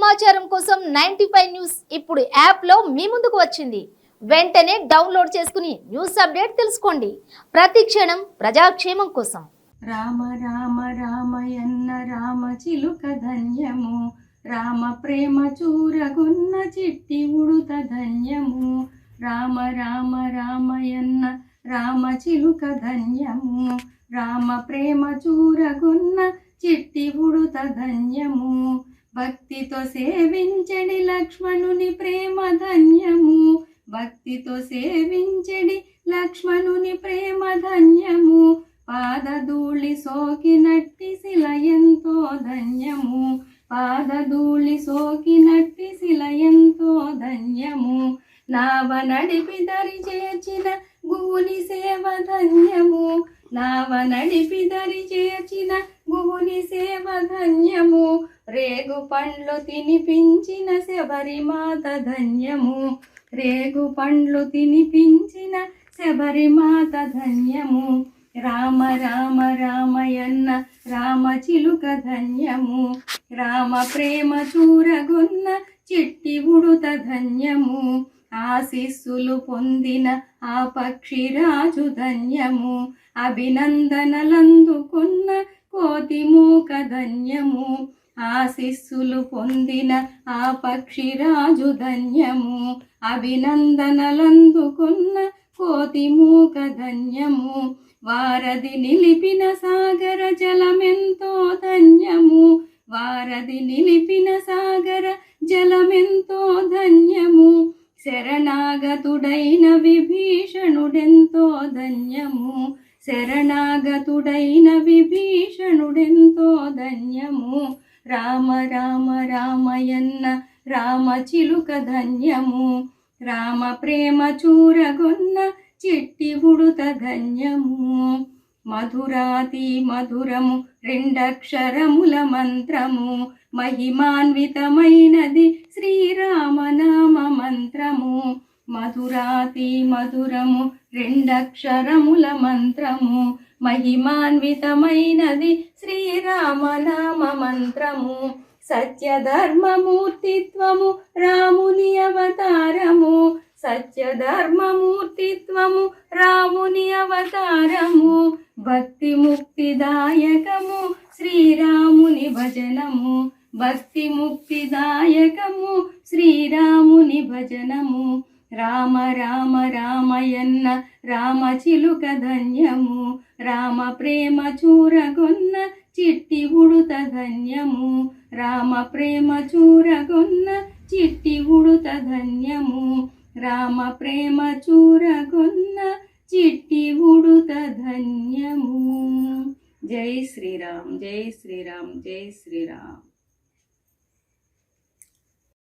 సమాచారం కోసం 95 న్యూస్ ఇప్పుడు యాప్లో మీ ముందుకు వచ్చింది. వెంటనే డౌన్లోడ్ చేసుకుని న్యూస్ అప్డేట్ తెలుసుకోండి. ప్రతి క్షణం ప్రజాక్షేమం కోసం. రామ రామ రామయన్న రామ చిలుక ధన్యము, రామ ప్రేమ చూరగున్న చిట్టి ఉడుత ధన్యము. రామ రామ రామయన్న రామ చిలుక ధన్యము, రామ ప్రేమ చూరగున్న చిట్టి ఉడుత ధన్యము. భక్తితో సేవించడి లక్ష్మణుని ప్రేమ ధన్యము, భక్తితో సేవించడి లక్ష్మణుని ప్రేమ ధన్యము. పాదధూళి సోకినట్టి శిల ఎంతో ధన్యము, పాదధూళి సోకినట్టి శిల ఎంతో ధన్యము. నావ నడిపి దరి చేర్చిన గువుని సేవ ధన్యము, నావ నడిపి దరి చేర్చిన గువుని సేవ ధన్యము. రేగు పండ్లు తినిపించిన శబరిమాత ధన్యము, రేగు పండ్లు తినిపించిన శబరిమాత ధన్యము. రామ రామ రామయన్న రామ చిలుక ధన్యము, రామ ప్రేమ చూరగున్న చిట్టి ఉడుత ధన్యము. ఆశీస్సులు పొందిన ఆ పక్షిరాజు ధన్యము, అభినందనలందుకున్న కోతి మూక ధన్యము. ఆశీస్సులు పొందిన ఆ పక్షిరాజు ధన్యము, అభినందనలందుకున్న కోతి మూక ధన్యము. వారధి నిలిపిన సాగర జలమెంతో ధన్యము, వారధి నిలిపిన సాగర జలమెంతో ధన్యము. శరణాగతుడైన విభీషణుడెంతో ధన్యము, శరణాగతుడైన విభీషణుడెంతో ధన్యము. రామ రామ రామయన్న రామ చిలుక ధన్యము, రామ ప్రేమ చూరగొన్న చిట్టి ఉడుత ధన్యము. మధురాతి మధురము రెండక్షరముల మంత్రము, మహిమాన్వితమైనది శ్రీరామనామ మంత్రము. మధురాతి మధురము రెండక్షరముల మంత్రము, మహిమాన్వితమైనది శ్రీరామనామ మంత్రము. సత్యధర్మమూర్తిత్వము రాముని అవతారము, సత్యధర్మమూర్తిత్వము రాముని అవతారము. భక్తి ముక్తిదాయకము శ్రీరాముని భజనము, భక్తి ముక్తిదాయకము శ్రీరాముని భజనము. రామ రామ రామయన్న రామ చిలుక ధన్యము, రామ ప్రేమ చూరగొన్న చిట్టి ఉడుత ధన్యము, రామ ప్రేమ చూరగొన్న చిట్టి ఉడుత ధన్యము. రామ ప్రేమ చూరగొన్న చిట్టి ఉడుత ధన్యము. జై శ్రీరామ్, జై శ్రీరామ్, జై శ్రీరామ్.